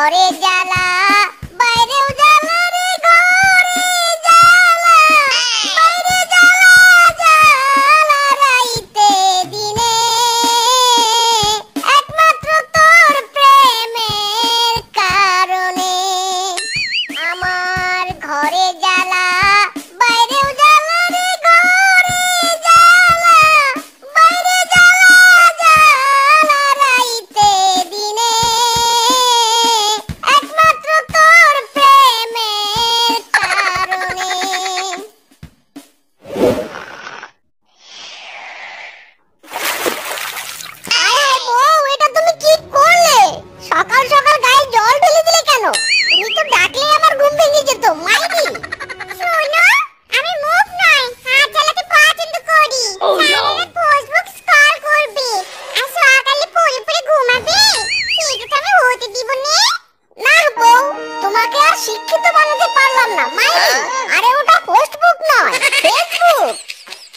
ঘরে জ্বালা বাইরেও জ্বালা রে ঘরে জ্বালা বাইরে জ্বালা জ্বালা রাইতে দিনে একমাত্র তোর প্রেমের কারণে আমার ঘরে জ্বালা বাইরেও জ্বালা রে ঘরে জ্বালা বাইরে জ্বালা জ্বালা রাইতে দিনে একমাত্র তোর প্রেমের কারণে। আরে বউ, এটা তুমি কি করলে? সকাল সকাল গায়ে জল ঢেলে দিলে কেন? তুমি তো ডাকলে আমার ঘুম ভেঙে যেত মাইরি। শোনো, আমি মুখ নয় হাত চালাতে পছন্দ করি। সারারাত ফেসবুক স্ক্রল করবে আর সকালে পড়ে পড়ে ঘুমাবে, সেটা তো আমি হতে দিব না। না বউ, তোমাকে আর শিক্ষিত বানাতে পারলাম না মাইরি। আরে ওটা ফেসবুক নয়, ফেসবুক।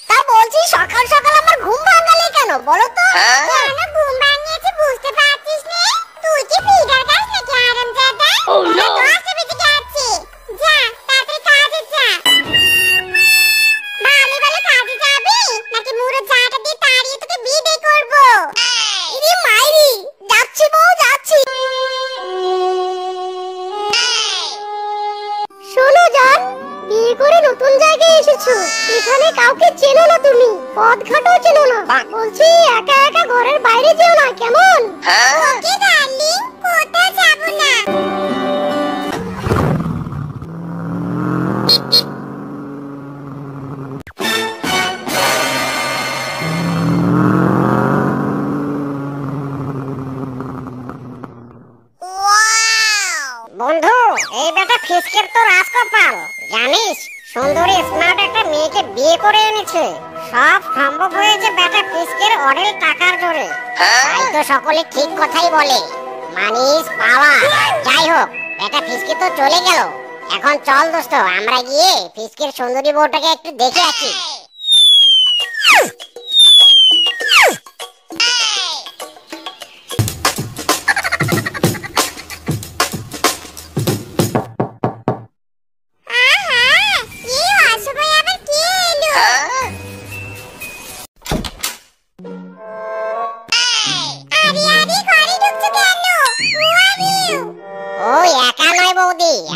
তা বলছি সকাল সকাল আমার ঘুম ভাঙালে কেন বলো তো? কেন ঘুম ভাঙিয়েছে বুঝতে পারছিস না? তুই কি ফিডার গাছ নাকি হারামজাদা? নো, 10 বেজে গেছে। যা তাড়াতাড়ি কাজে যা। ভালো ভালো কাজে যাবি নাকি মুড়ো ঝাঁটা দিয়ে তাড়িয়ে তোকে বিদায় করব? ইরে মাইরি, যাচ্ছি বউ যাচ্ছি। শোনো জান, বিয়ে করে নতুন জায়গায় এসেছো, এখানে কাউকে চেনো না, তুমি পথঘাটও চেনো না। বলছি একা একা ঘরের বাইরে যেও না, কেমন? ওকে ডার্লিং, কোথাও যাব না। বন্ধু, এই বেটা ফিসকের তো রাজকপাল জানিস, সুন্দরী স্মার্ট একটা মেয়েকে বিয়ে করে এনেছে। সব সম্ভব হয়েছে বেটা ফিসকের অঢেল টাকার জোরে। তাই তো সকলে ঠিক কথাই বলে, মানিস পাওয়া। যাই হোক, বেটা ফিসকে তো চলে গেল। এখন চল দোস্ত, আমরা গিয়ে ফিসকের সুন্দরী বউটাকে একটু দেখে আসি।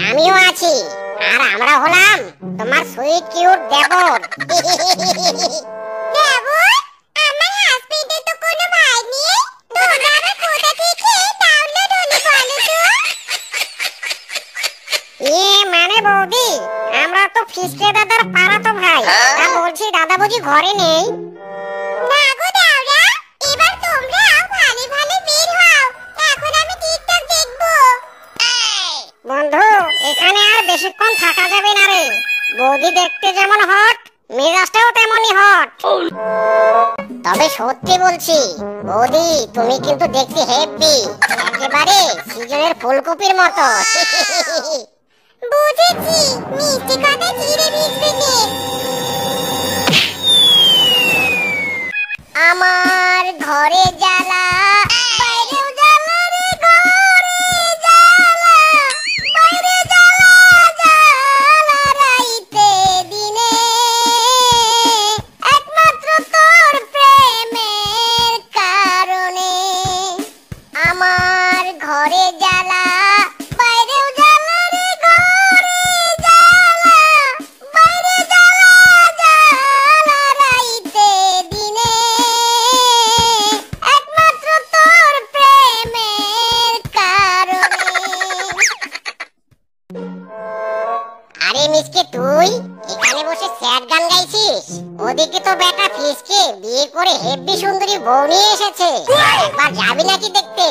আমিও আছি, আর আমরা হলাম তোমার সুইট কিউট দেবর। দেবর? আমার হাজবেন্ডের তো কোনো ভাই নেই, তোমরা আবার কোথা থেকে ডাউনলোড হলো বলো তো? মানে বৌদি, আমরা তো ফিসকে দাদার পাড়াতো ভাই। তা বলছি দাদা বুঝি ঘরে নেই? না গো দাওরা, এবার তোমরা ভালো ভালো বের হও, এখন আমি টিকটক দেখবো। বন্ধু, এখানে আর বেশিক্ষণ থাকা যাবে না রে। বৌদি দেখতে যেমন হট, মেজাজটাও তেমনই হট। তবে সত্যি বলছি বৌদি, তুমি কিন্তু দেখতে হেভি, একেবারে সিজনের ফুলকপির মতো। বুঝেছি, মিষ্টি কথা চিড়ে ভিজবে নে। আমার ঘরে জ্বালা বাইরেও জ্বালা রে ঘরে জ্বালা বাইরে জ্বালা জ্বালা রাইতে দিনে একমাত্র তোর প্রেমের কারণে। আমার ঘরে জ্বালা বাইরেও জ্বালা রে ঘরে জ্বালা বাইরে জ্বালা জ্বালা রাইতে দিনে একমাত্র তোর প্রেমের কারণে। আরে মিসকে, তুই এখানে বসে স্যাড গান গাইছিস? ওদিকে তো বেটা ফিসকে বিয়ে করে হেব্বি সুন্দরী বউ নিয়ে এসেছে, একবার যাবি নাকি দেখতে?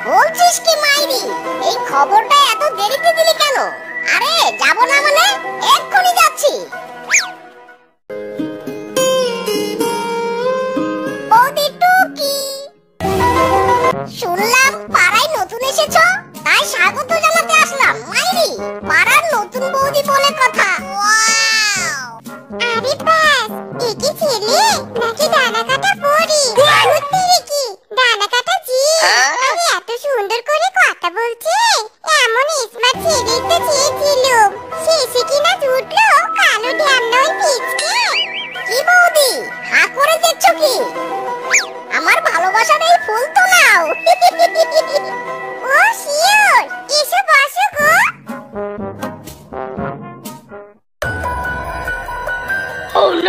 বলছিস কি মাইরি, এই খবরটা এত দেরিতে দিলি কেন? আরে যাব না মানে, এক্ষুনি যাচ্ছি। বৌদি টুকি, শুনলাম পাড়ায় নতুন এসেছো, তাই স্বাগত জানাতে আসলাম মাইরি। পাড়ার নতুন বৌদি বলে কথা। আরে ব্যাস, এ কি ছেলে নাকি দাদা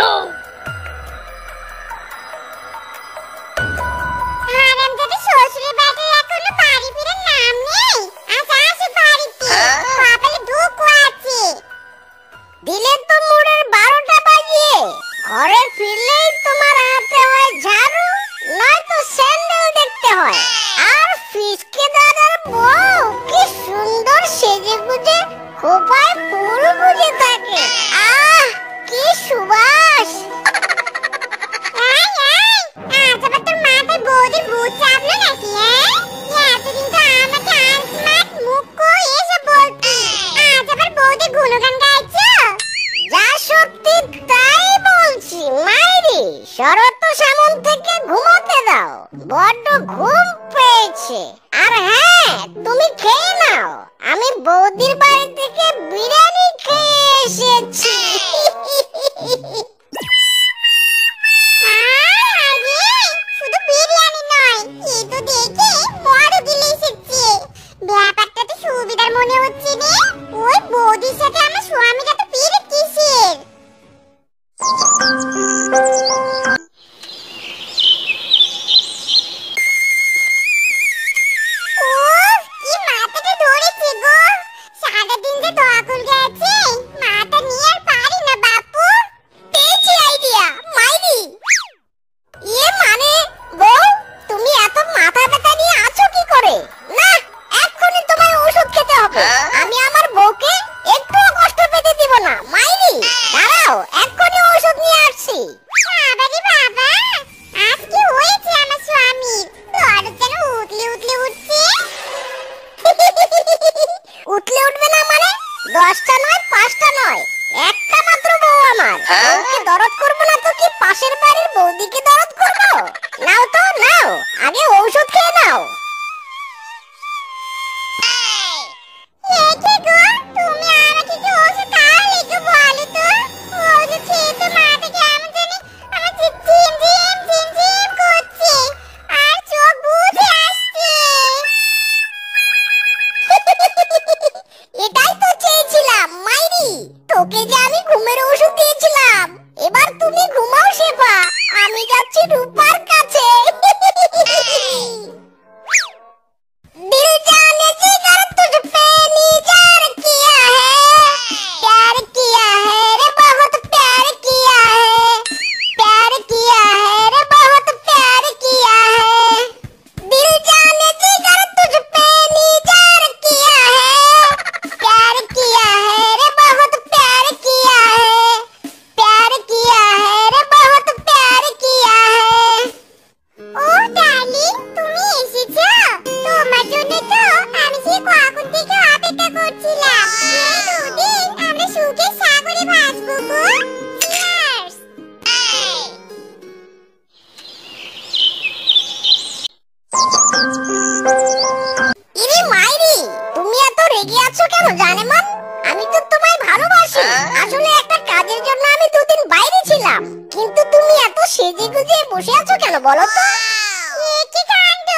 no! হারামজাদা শ্বশুরের বাড়ির এখনো বাড়ি ফিরে নাম নেই। আচ্ছা আসো বাড়িতে, কপালে দুঃখ আছে। দিলে তো মোড়ের 12টা বাজিয়ে, ঘরে ফিরলেই তোমার হাতে হয় ঝাড়ু, নয়তো স্যান্ডেল দেখতে হয়। আর ফিসকে দাদার বউ কি সুন্দর সেজে গুজে খোপায় ফুল গুজে থাকে। আহ কি সুবাস। আজ আবার তোর মাথায় বৌদির ভূত চাপলো নাকি? এতদিন তো আমাকে আনস্মার্ট মুখ এসে বলতি, আজ আবার বৌদির গুণগান গাইছো? যা সত্যি তাই বলছি মাইরি। শরৎ সামন থেকে ঘুমোতে দাও, বড্ড ঘুম পেয়েছে। আর হ্যাঁ তুমি খেয়ে নাও, আমি বৌদির বাড়ি থেকে বিরিয়ানি খেয়ে এসেছি। শুধু বিরিয়ানি নয়, এই তো দেখে বড় গিলে এসেছে। ব্যাপারটা তো সুবিধার মনে হচ্ছে রে। ওই বৌদির সাথে আমার স্বামীর এত পিরিত কিসের? আমি আমার বউকে একটুও কষ্ট পেতে দিব না মাইরি। দাঁড়াও এক্ষুনি ওষুধ নিয়ে আসছি। বাবারে বাবা, আজ কি হয়েছে আমার স্বামীর? দরদ যেন উতলে উতলে উঠছে। উতলে উঠবে না মানে? 10টা নয় 5টা নয়, একটা মাত্র বউ আমার। বউকে দরদ করবো না তো কি পাশের বাড়ির বৌদিকে দরদ করবো? নাও তো নাও, আগে ঔষধ খেয়ে নাও। এটাই তো চেয়েছিলাম মাইরি, তোকে যে আমি ঘুমের ওষুধ দিয়েছিলাম। এবার তুমি ঘুমাও শেফা, আমি যাচ্ছি রূপার কাছে। दिल जाने जिगर तुझ पे निजार किया है, प्यार किया है रे बहुत प्यार किया है, प्यार किया है रे बहुत प्यार किया है। दिल जाने जिगर तुझ पे निजार किया है, प्यार किया है रे बहुत प्यार किया है, प्यार किया है रे बहुत प्यार किया है। ও ডার্লিং, তুমি এসেছো? তোমার জন্য তো আমি সেই কখন থেকে অপেক্ষা করছিলাম। এই দুদিন আমরা সুখে সাগরে ভাসবো গো। চিয়ার্স। ইরে মাইরি, তুমি এত রেগে আছো কেন জানেমান? আমি তো তোমায় ভালোবাসি। আসলে একটা কাজের জন্য আমি 2 দিন বাইরে ছিলাম। কিন্তু তুমি এত সেজে গুজে বসে আছো কেন বলো তো? কি কাণ্ড,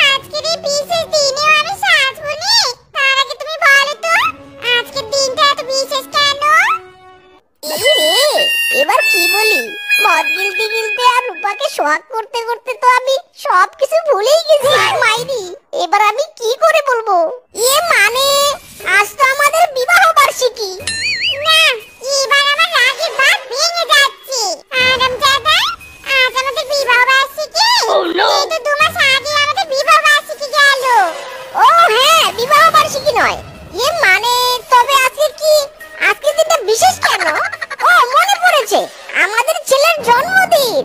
আজকের এই বিশেষ দিনে আমি সাজবো নি। তার আগে তুমি বলো তো আজকের দিনটা এত বিশেষ কেন? এবার কি বলি, মদ গিলতে গিলতে আর রূপাকে সোহাগ করতে করতে তো আমি সবকিছু ভুলেই গেছি মাইরি। এবার আমি কি করে বলবো? মানে আজ তো আমাদের বিবাহ বার্ষিকী। না, এবার আমার রাগের বাঁধ ভেঙে যাচ্ছে। আরামজাদা, আজ আমাদের বিবাহ বার্ষিকী। এই তো 2 মাস আগে আমাদের বিবাহ বার্ষিকী গেল। ও হ্যাঁ, বিবাহ বার্ষিকী নয়, মানে তবে আজকে কি, আজকে দিনটা বিশেষ কেন? ও মনে পড়েছে, আমাদের ছেলের জন্মদিন।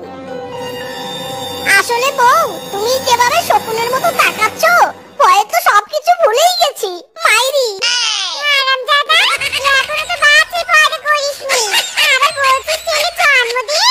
আসলে বউ, তুমি যেভাবে শকুনের মতো তাকাচ্ছ, ভয়ে তো সবকিছু ভুলেই গেছি মাইরি। আরামজাদা, এখনো তো বাচ্চা পয়দা করিসনি, আবার বলছিস ছেলের জন্মদিন।